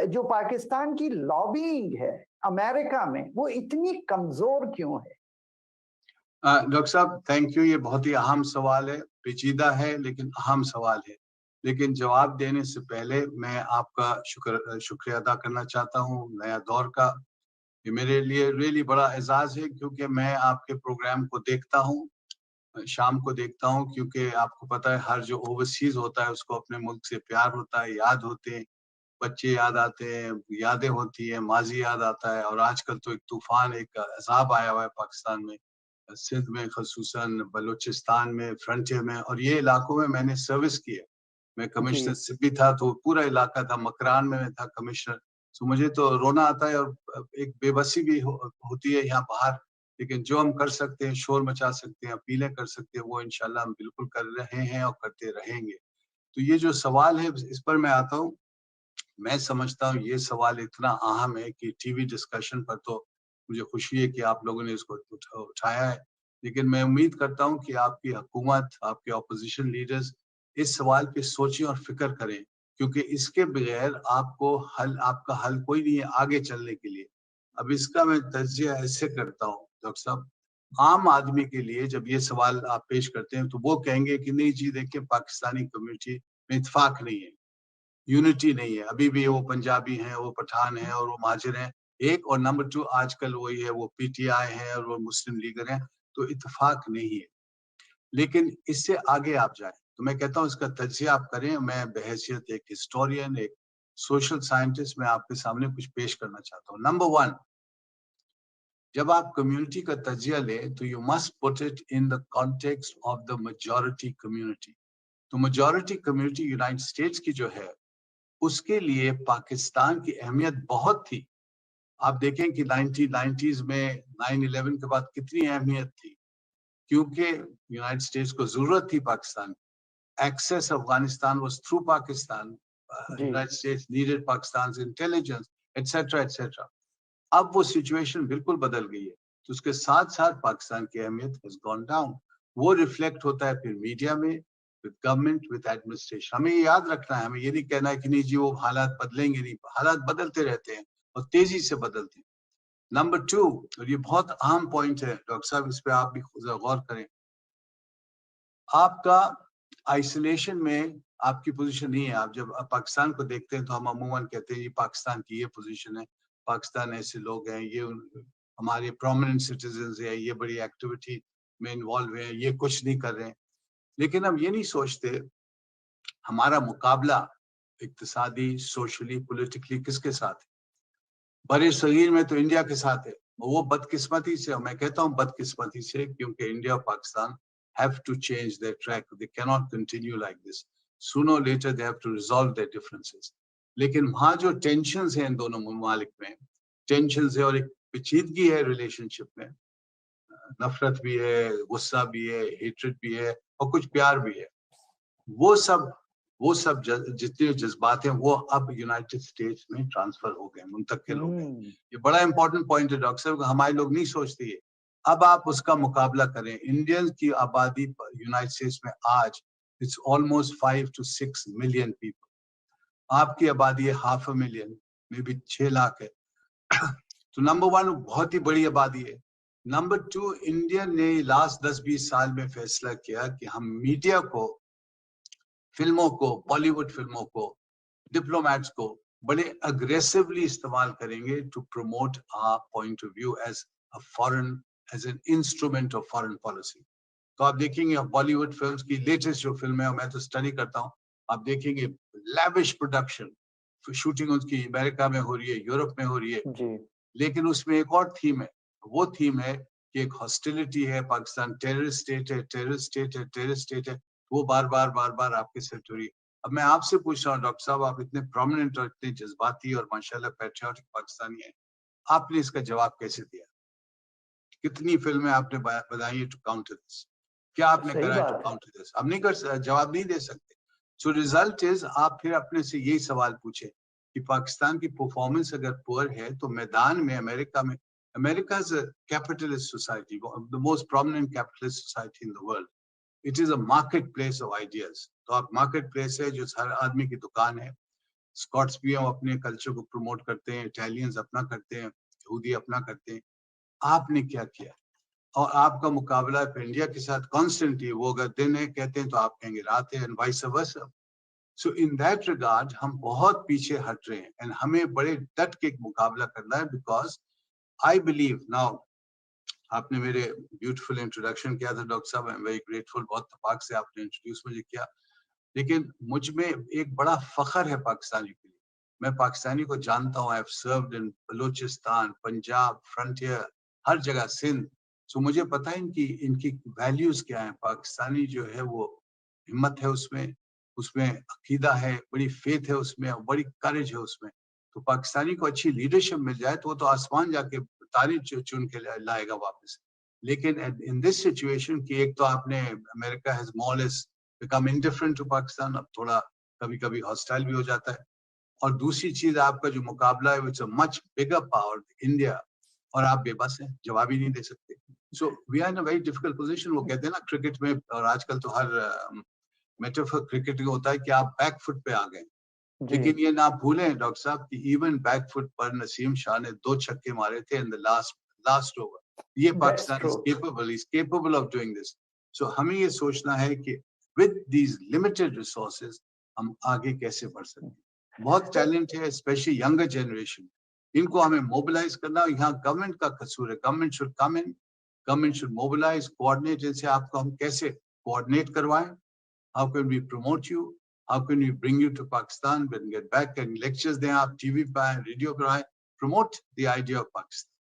जो पाकिस्तान की लॉबिंग है अमेरिका में, वो इतनी कमजोर क्यों है? डॉक्टर साहब थैंक यू, ये बहुत ही अहम सवाल है, पेचीदा है लेकिन अहम सवाल है। लेकिन जवाब देने से पहले मैं आपका शुक्रिया अदा करना चाहता हूँ नया दौर का। ये मेरे लिए रियली बड़ा एजाज है क्योंकि मैं आपके प्रोग्राम को देखता हूँ, शाम को देखता हूँ, क्योंकि आपको पता है हर जो ओवरसीज होता है उसको अपने मुल्क से प्यार होता है, याद होते हैं, बच्चे याद आते हैं, यादें होती हैं, माजी याद आता है। और आजकल तो एक तूफान, एक अजाब आया हुआ है पाकिस्तान में, सिंध में, खसूसन बलूचिस्तान में, फ्रंटियर में, और ये इलाकों में मैंने सर्विस की है। मैं कमिश्नर सिब्बी था तो पूरा इलाका था, मकरान में मैं था कमिश्नर। तो मुझे तो रोना आता है और एक बेबसी भी होती है यहाँ बाहर। लेकिन जो हम कर सकते हैं, शोर मचा सकते हैं, अपीलें कर सकते हैं, वो इंशाल्लाह हम बिल्कुल कर रहे हैं और करते रहेंगे। तो ये जो सवाल है इस पर मैं आता हूँ। मैं समझता हूँ ये सवाल इतना अहम है कि टीवी डिस्कशन पर तो मुझे खुशी है कि आप लोगों ने इसको उठाया है। लेकिन मैं उम्मीद करता हूँ कि आपकी हुकूमत, आपके ऑपोजिशन लीडर्स इस सवाल पे सोचें और फिक्र करें, क्योंकि इसके बगैर आपका हल कोई नहीं है आगे चलने के लिए। अब इसका मैं तज्जिया ऐसे करता हूँ डॉक्टर साहब, आम आदमी के लिए जब ये सवाल आप पेश करते हैं तो वो कहेंगे कि नहीं जी, देखिए पाकिस्तानी कम्युनिटी में इत्तेफाक नहीं है, यूनिटी नहीं है, अभी भी वो पंजाबी हैं, वो पठान हैं और वो महाजिर हैं, एक। और नंबर 2 आजकल वही है, वो पीटीआई है और वो मुस्लिम लीगर हैं, तो इत्तेफाक नहीं है। लेकिन इससे आगे आप जाएं तो मैं कहता हूँ इसका तज्जिया आप करें। मैं बहैसियत एक हिस्टोरियन, एक सोशल साइंटिस्ट, मैं आपके सामने कुछ पेश करना चाहता हूँ। नंबर 1, जब आप कम्युनिटी का तज्जिया लें तो you must put it in the context of the majority community. तो मेजॉरिटी कम्युनिटी यूनाइटेड स्टेट्स की जो है, उसके लिए पाकिस्तान की अहमियत बहुत थी। आप देखें कि 1990s में 9/11 के बाद कितनी अहमियत थी, क्योंकि यूनाइटेड स्टेट्स को जरूरत थी Pakistan. Access Afghanistan was through Pakistan, United States needed Pakistan intelligence etcetera etcetera. अब वो सिचुएशन बिल्कुल बदल गई है, तो उसके साथ साथ पाकिस्तान की अहमियत हैज गॉन डाउन। वो रिफ्लेक्ट होता है फिर मीडिया में, विद गवर्नमेंट, विद एडमिनिस्ट्रेशन। हमें ये याद रखना है, हमें ये नहीं कहना है कि नहीं जी वो हालात बदलेंगे नहीं, हालात बदलते रहते हैं और तेजी से बदलते हैं। नंबर 2, और ये बहुत अहम पॉइंट है डॉक्टर साहब, इस पे आप भी गौर करें, आपका आइसोलेशन में आपकी पोजीशन नहीं है। आप जब पाकिस्तान को देखते हैं तो हम अमूमन कहते हैं ये पाकिस्तान की ये पोजीशन है, पाकिस्तान ऐसे लोग हैं, ये हमारे प्रोमिनेंट सिटीजन्स हैं, ये बड़ी एक्टिविटी में इन्वॉल्व हैं, ये कुछ नहीं कर रहे हैं। लेकिन हम ये नहीं सोचते हमारा मुकाबला इक्तिसादी, सोशली, पॉलिटिकली किसके साथ है? बड़े सगीर में तो इंडिया के साथ है। वो बदकिस्मती से, मैं कहता हूँ बदकिस्मती से, क्योंकि इंडिया और Pakistan have to change their track. They cannot continue like this. Sooner or later they have to resolve their differences. लेकिन वहाँ जो टेंशन्स हैं इन दोनों ममालिक में, टेंशन्स है और एक पेचीदगी है रिलेशनशिप में, नफरत भी है, गुस्सा भी है, हेट्रेड भी है और कुछ प्यार भी है। वो सब जितने जज्बात हैं वो अब यूनाइटेड स्टेट्स में ट्रांसफर हो गए, मुंतकिल हो गए। ये बड़ा इंपॉर्टेंट पॉइंट है डॉक्टर साहब, हमारे लोग नहीं सोचते ये। अब आप उसका मुकाबला करें। इंडियन की आबादी यूनाइटेड स्टेट्स में आज it's almost 5 to 6 million people. आपकी आबादी है 500,000 में भी 6 लाख है। तो नंबर 1 बहुत ही बड़ी आबादी है। नंबर 2, इंडियन ने लास्ट 10-20 साल में फैसला किया कि हम मीडिया को, फिल्मों को, बॉलीवुड फिल्मों को, डिप्लोमेट्स को बड़े अग्रेसिवली इस्तेमाल करेंगे to promote our point of view as a foreign, as an instrument of foreign policy. तो आप देखेंगे बॉलीवुड फिल्म्स की लेटेस्ट जो फिल्म है, मैं तो स्टडी करता हूँ, आप देखेंगे लैविश प्रोडक्शन, शूटिंग उनकी अमेरिका में हो रही है, यूरोप में हो रही है जी। लेकिन उसमें एक और थीम है, वो थीम है कि एक हॉस्टिलिटी है, पाकिस्तान टेररिस्ट स्टेट है, टेररिस्ट स्टेट है, टेररिस्ट स्टेट है, वो बार बार आपके सेट हो रही है। अब मैं आपसे पूछ रहा हूँ डॉक्टर साहब, आप इतने प्रोमिनेंट और इतने जज्बाती और माशाल्लाह पैट्रियोटिक पाकिस्तानी हैं, आपने इसका जवाब कैसे दिया? कितनी फिल्में आपने बनाई टू काउंटर दिस? क्या आपने करा टू काउंटर दिस? अब नहीं कर, जवाब नहीं दे सकते। सो रिजल्ट इज, आप फिर अपने से यही सवाल पूछे कि पाकिस्तान की परफॉर्मेंस अगर पुअर है तो मैदान में अमेरिका में, America is a capitalist society, the most prominent capitalist society in the world. It is a market place of ideas. तो आप मार्केट प्लेस है जो हर आदमी की दुकान है, स्कॉट्स भी हम अपने कल्चर को प्रमोट करते हैं, इटालियंस अपना करते हैं, यहूदी अपना करते हैं। आपने क्या किया? और आपका मुकाबला है इंडिया के साथ कॉन्स्टेंटली, वो अगर दिन है कहते हैं तो आप कहेंगे रात है, and vice versa. So in that regard हम बहुत पीछे हट रहे हैं, एंड हमें बड़े डट के एक मुकाबला करना है, बिकॉज आई बिलीव नाउ, आपने मेरे ब्यूटीफुल इंट्रोडक्शन किया था डॉक्टर साहब, आई एम वेरी ग्रेटफुल, बहुत तफाक से आपने इंट्रोड्यूस मुझे किया, लेकिन मुझ में एक बड़ा फख्र है पाकिस्तानी के लिए। मैं पाकिस्तानी को जानता हूँ, I have served in Balochistan, Punjab, Frontier, हर जगह, सिंध। सो मुझे पता है इनकी इनकी वैल्यूज क्या है। पाकिस्तानी जो है वो हिम्मत है उसमें, उसमें अकीदा है, बड़ी फेथ है उसमें, और बड़ी करेज है उसमें। तो पाकिस्तानी को अच्छी लीडरशिप मिल जाए तो वो तो आसमान जाके तारीफ चुन के लाएगा वापस। लेकिन इन दिस सिचुएशन की, एक तो आपने America has more less become indifferent to Pakistan, अब थोड़ा कभी कभी हॉस्टाइल भी हो जाता है, और दूसरी चीज आपका जो मुकाबला है it's a much bigger power India, और आप बेबस हैं, जवाब ही नहीं दे सकते। So we are in a very difficult position. वो कहते हैं ना क्रिकेट में, और आजकल तो हर मेटाफर क्रिकेट में होता है कि आप बैक फुट पे आ गए, लेकिन ये ना भूलें डॉक्टर साहब कि इवन बैक फुट पर नसीम शाह ने 2 छक्के मारे थे इन द लास्ट ओवर। ये Pakistan is capable of doing this. So हमें ये सोचना है कि विद दीज लिमिटेड रिसोर्सेज हम आगे कैसे बढ़ सकते हैं। बहुत टैलेंट है, स्पेशली यंगर जनरेशन, इनको हमें मोबिलाइज करना। यहाँ गवर्नमेंट का कसूर है, government should come in, government should mobilise, coordinate. इनसे आपको हम कैसे कोऑर्डिनेट करवाएं, how can we promote you, how can we bring you to Pakistan, when get back and lectures दें आप, टीवी पे आए, रेडियो पे आए, promote the idea of Pakistan.